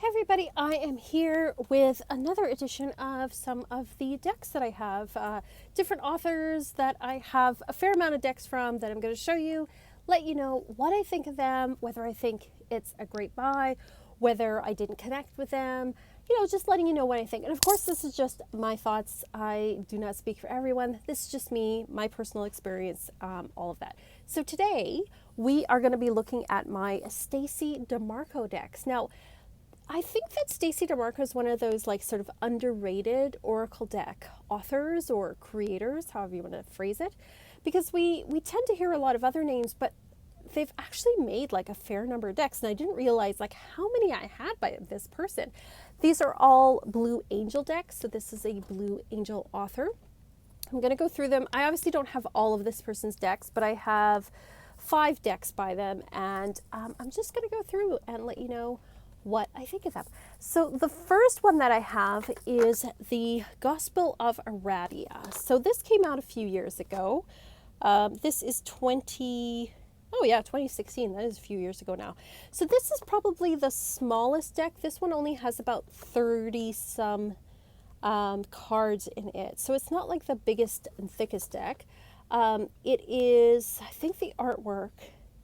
Everybody, I am here with another edition of some of the decks that I have. Different authors that I have a fair amount of decks from that I'm going to show you, let you know what I think of them, whether I think it's a great buy, whether I didn't connect with them, just letting you know what I think. And of course, this is just my thoughts. I do not speak for everyone. This is just me, my personal experience, all of that. So today, we are going to be looking at my Stacey deMarco decks. Now, I think that Stacey deMarco is one of those sort of underrated Oracle deck authors or creators, however you want to phrase it, because we tend to hear a lot of other names, but they've actually made a fair number of decks, and I didn't realize how many I had by this person. These are all Blue Angel decks, so this is a Blue Angel author. I'm going to go through them. I obviously don't have all of this person's decks, but I have 5 decks by them, and I'm just going to go through and let you know what I think of them. So the first one that I have is the Gospel of Aradia. So this came out a few years ago. This is 2016. That is a few years ago now. So this is probably the smallest deck. This one only has about 30 some cards in it. So it's not like the biggest and thickest deck. It is, I think the artwork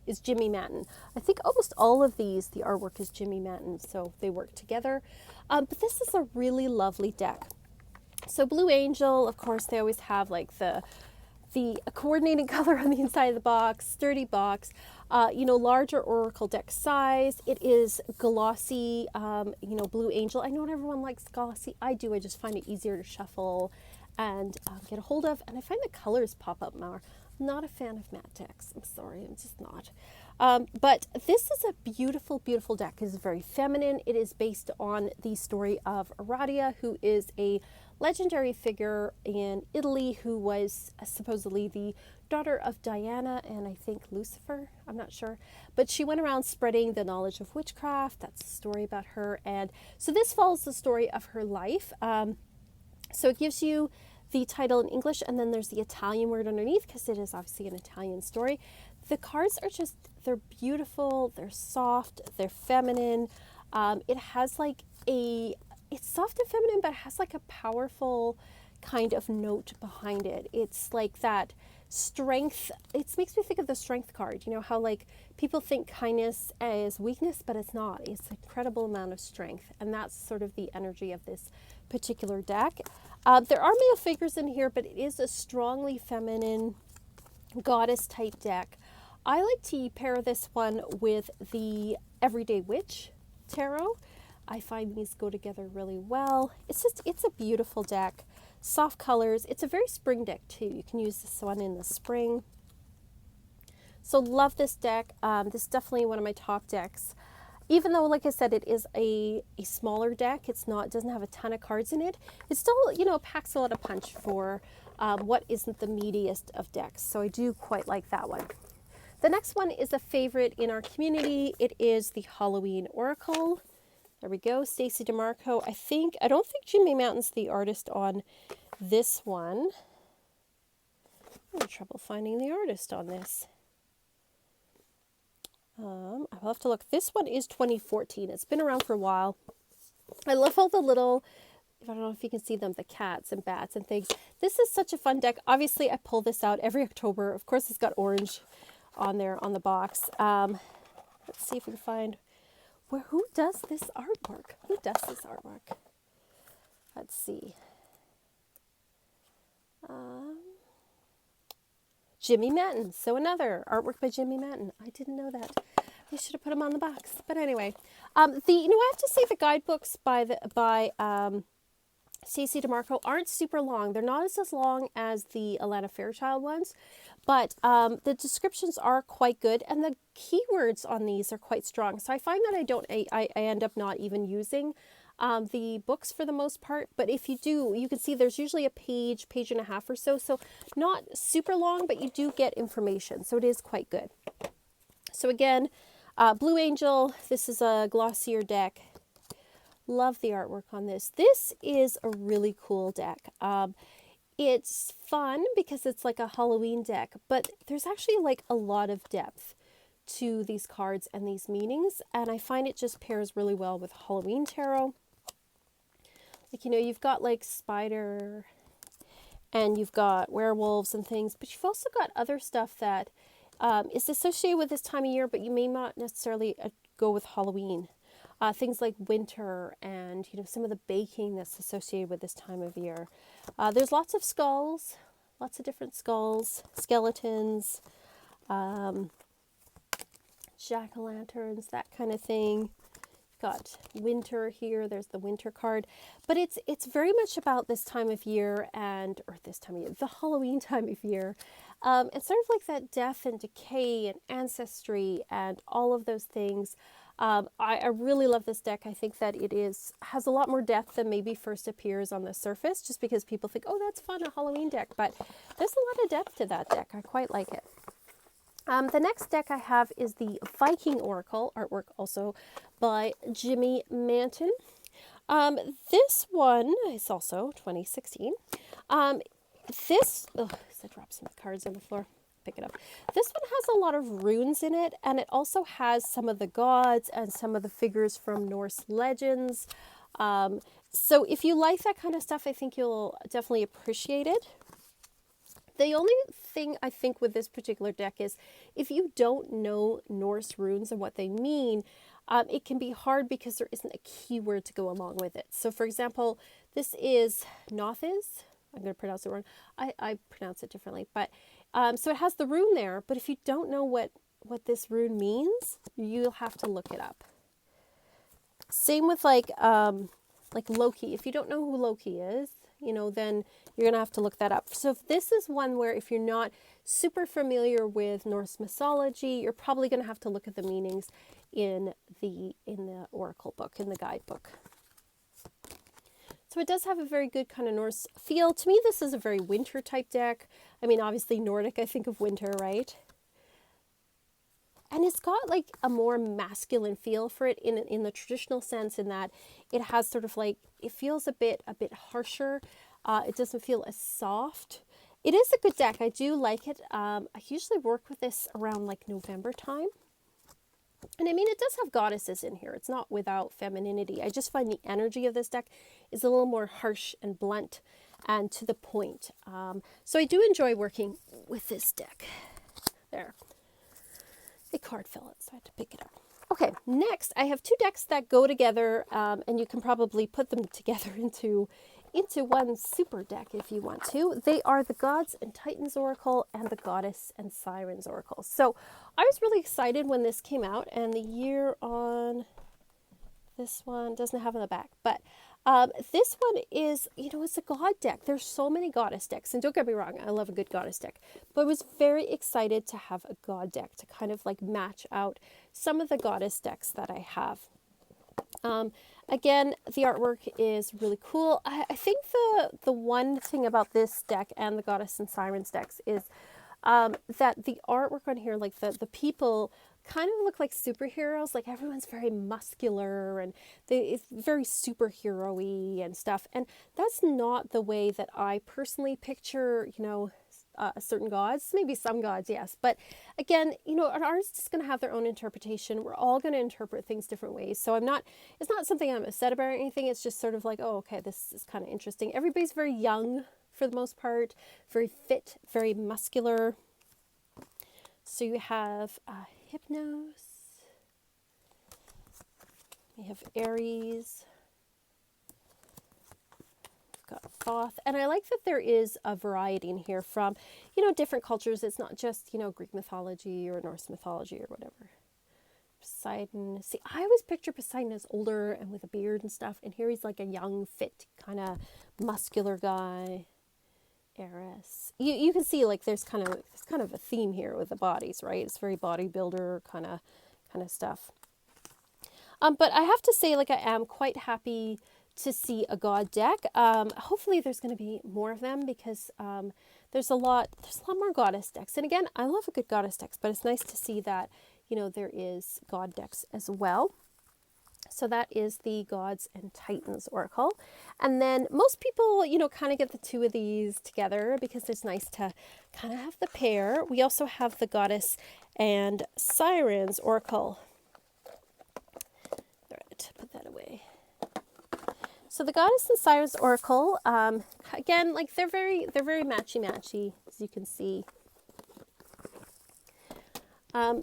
is Jimmy Manton. I think almost all of these, the artwork is Jimmy Manton, so they work together. But this is a really lovely deck. So Blue Angel, of course, they always have the coordinating color on the inside of the box, sturdy box, larger Oracle deck size. It is glossy, Blue Angel. I know not everyone likes glossy. I do. I just find it easier to shuffle and get a hold of. And I find the colors pop up more. I'm not a fan of matte decks. I'm sorry, I'm just not. But this is a beautiful, beautiful deck. It is very feminine. It is based on the story of Aradia, who is a legendary figure in Italy who was supposedly the daughter of Diana and I think Lucifer. I'm not sure. But she went around spreading the knowledge of witchcraft. That's the story about her. And so this follows the story of her life. So it gives you the title in English, and then there's the Italian word underneath because it is obviously an Italian story. The cards are they're beautiful, they're soft, they're feminine. It has it's soft and feminine, but it has a powerful kind of note behind it. It's that strength. It makes me think of the strength card. You know how people think kindness as weakness, but it's not. It's an incredible amount of strength, and that's sort of the energy of this particular deck. There are male figures in here, but it is a strongly feminine goddess type deck. I like to pair this one with the Everyday Witch Tarot. I find these go together really well. It's a beautiful deck. Soft colors. It's a very spring deck too. You can use this one in the spring. So love this deck. This is definitely one of my top decks. Even though, like I said, it is a smaller deck, doesn't have a ton of cards in it, it still, packs a lot of punch for what isn't the meatiest of decks. So I do quite like that one. The next one is a favorite in our community. It is the Halloween Oracle. There we go, Stacey deMarco. I don't think Jimmy Manton's the artist on this one. I'm having trouble finding the artist on this. I'll have to look. This one is 2014. It's been around for a while. I love all the little, I don't know if you can see them, the cats and bats and things. This is such a fun deck. Obviously, I pull this out every October. Of course, it's got orange on there on the box. Let's see if we can find who does this artwork. Who does this artwork? Let's see. Jimmy Manton. So another artwork by Jimmy Manton. I didn't know that. I should have put him on the box. But anyway, I have to say the guidebooks by Stacey deMarco aren't super long. They're not as long as the Alana Fairchild ones, but the descriptions are quite good, and the keywords on these are quite strong. So I find that I end up not even using the books for the most part, but if you do, you can see there's usually a page and a half or so. So not super long, but you do get information. So it is quite good. So again, Blue Angel, this is a glossier deck. Love the artwork on this. This is a really cool deck. It's fun because it's like a Halloween deck, but there's actually a lot of depth to these cards and these meanings, and I find it just pairs really well with Halloween tarot. Like, you know, you've got like spider and you've got werewolves and things, but you've also got other stuff that is associated with this time of year, but you may not necessarily go with Halloween. Things like winter and, you know, some of the baking that's associated with this time of year. There's lots of skulls, lots of different skulls, skeletons, jack-o'-lanterns, that kind of thing. Got winter here, there's the winter card, but it's very much about this time of year or this time of year, the Halloween time of year. It's sort of like that death and decay and ancestry and all of those things. I really love this deck. I think that has a lot more depth than maybe first appears on the surface, just because people think, oh, that's fun, a Halloween deck, but there's a lot of depth to that deck. I quite like it. The next deck I have is the Viking Oracle, artwork also by Jimmy Manton. This one is also 2016. I dropped some cards on the floor. Pick it up. This one has a lot of runes in it, and it also has some of the gods and some of the figures from Norse legends. So if you like that kind of stuff, I think you'll definitely appreciate it. The only thing I think with this particular deck is if you don't know Norse runes and what they mean, it can be hard because there isn't a keyword to go along with it. So for example, this is Nothiz. I'm going to pronounce it wrong. I pronounce it differently. But so it has the rune there, but if you don't know what this rune means, you'll have to look it up. Same with like Loki. If you don't know who Loki is, you know, then you're going to have to look that up. So if this is one where if you're not super familiar with Norse mythology, you're probably going to have to look at the meanings in the oracle book, in the guidebook. So it does have a very good kind of Norse feel. To me, this is a very winter type deck. I mean, obviously Nordic, I think of winter, right? And it's got like a more masculine feel for it in the traditional sense, in that it has sort of like, it feels a bit harsher. It doesn't feel as soft. It is a good deck. I do like it. I usually work with this around like November time. And I mean, it does have goddesses in here. It's not without femininity. I just find the energy of this deck is a little more harsh and blunt and to the point. So I do enjoy working with this deck. There. A card fell out, so I had to pick it up. Okay, next I have two decks that go together, and you can probably put them together into one super deck if you want to. They are the Gods and Titans Oracle and the Goddess and Sirens Oracle. So I was really excited when this came out, and the year on this one doesn't have on the back, but this one is, you know, it's a god deck. There's so many goddess decks, and don't get me wrong, I love a good goddess deck, but I was very excited to have a god deck to kind of like match out some of the goddess decks that I have. Again, the artwork is really cool. I think the one thing about this deck and the Goddess and Sirens decks is that the artwork on here, like the people kind of look like superheroes. Like everyone's very muscular and it's very superhero-y and stuff. And that's not the way that I personally picture, you know, certain gods. Maybe some gods, yes. But again, you know, an artist is going to have their own interpretation. We're all going to interpret things different ways. So it's not something I'm upset about or anything. It's just sort of like, oh, okay, this is kind of interesting. Everybody's very young for the most part, very fit, very muscular. So you have Hypnos, we have Aries, we've got Thoth, and I like that there is a variety in here from, you know, different cultures. It's not just, you know, Greek mythology or Norse mythology or whatever. Poseidon, see, I always picture Poseidon as older and with a beard and stuff, and here he's like a young, fit, kind of muscular guy. Eris. You can see like there's kind of a theme here with the bodies, right? It's very bodybuilder kind of stuff. But I have to say, like, I am quite happy to see a god deck. Hopefully there's going to be more of them because there's a lot more goddess decks. And again, I love a good goddess decks, but it's nice to see that, you know, there is god decks as well. So that is the Gods and Titans Oracle. And then most people, kind of get the two of these together because it's nice to kind of have the pair. We also have the Goddess and Sirens Oracle. All right, put that away. So the Goddess and Sirens Oracle, again, like they're very matchy, as you can see.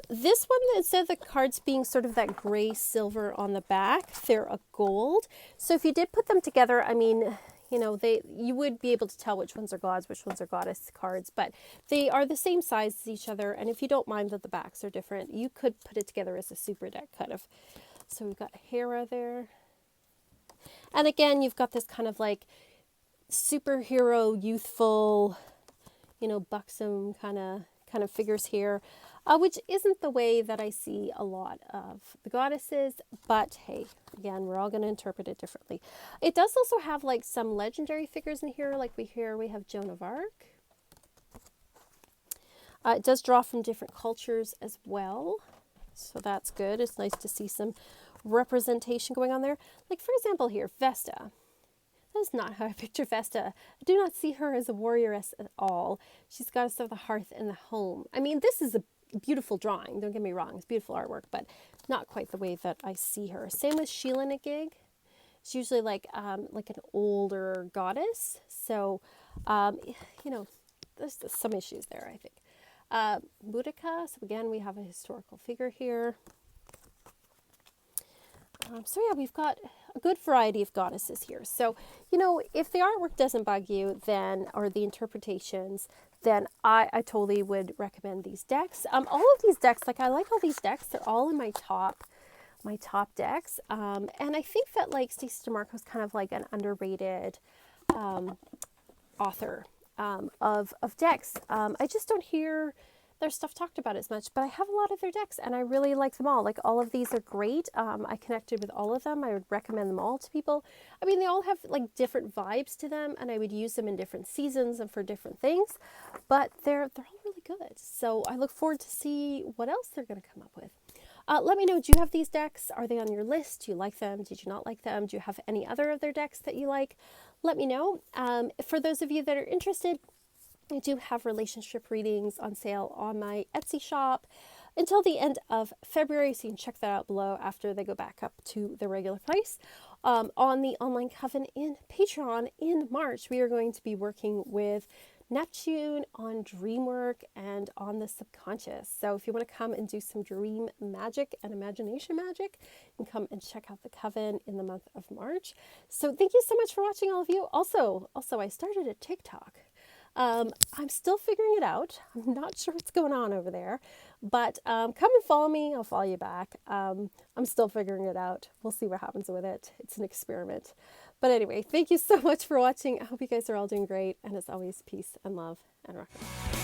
This one, instead of the cards being sort of that gray silver on the back, they're a gold. So if you did put them together, I mean, you would be able to tell which ones are gods, which ones are goddess cards, but they are the same size as each other. And if you don't mind that the backs are different, you could put it together as a super deck kind of. So we've got Hera there. And again, you've got this kind of like superhero, youthful, buxom kind of figures here. Which isn't the way that I see a lot of the goddesses, but hey, again, we're all going to interpret it differently. It does also have like some legendary figures in here, like we have Joan of Arc. It does draw from different cultures as well, so that's good. It's nice to see some representation going on there. Like for example here, Vesta. That is not how I picture Vesta. I do not see her as a warrioress at all. She's goddess of the hearth and the home. I mean, this is a beautiful drawing, don't get me wrong, it's beautiful artwork, but not quite the way that I see her. Same with Sheila Nagig. It's usually like an older goddess, so there's some issues there, I think. Boudica, so again we have a historical figure here. So yeah, we've got a good variety of goddesses here. So, if the artwork doesn't bug you, then, or the interpretations, then I totally would recommend these decks. All of these decks, like I like all these decks, they're all in my top decks. And I think that like Stacey deMarco is kind of like an underrated author of decks. I just don't hear their stuff talked about as much, but I have a lot of their decks and I really like them all. Like all of these are great. I connected with all of them. I would recommend them all to people. I mean, they all have like different vibes to them and I would use them in different seasons and for different things, but they're all really good. So I look forward to see what else they're going to come up with. Let me know, do you have these decks? Are they on your list? Do you like them? Did you not like them? Do you have any other of their decks that you like? Let me know. For those of you that are interested, I do have relationship readings on sale on my Etsy shop until the end of February, so you can check that out below after they go back up to the regular price. On the Online Coven in Patreon in March, we are going to be working with Neptune on dream work and on the subconscious. So if you want to come and do some dream magic and imagination magic, you can come and check out the Coven in the month of March. So thank you so much for watching, all of you. Also, I started a TikTok. I'm still figuring it out. I'm not sure what's going on over there, but come and follow me. I'll follow you back. I'm still figuring it out. We'll see what happens with it. It's an experiment. But anyway, thank you so much for watching. I hope you guys are all doing great. And as always, peace and love and rock on.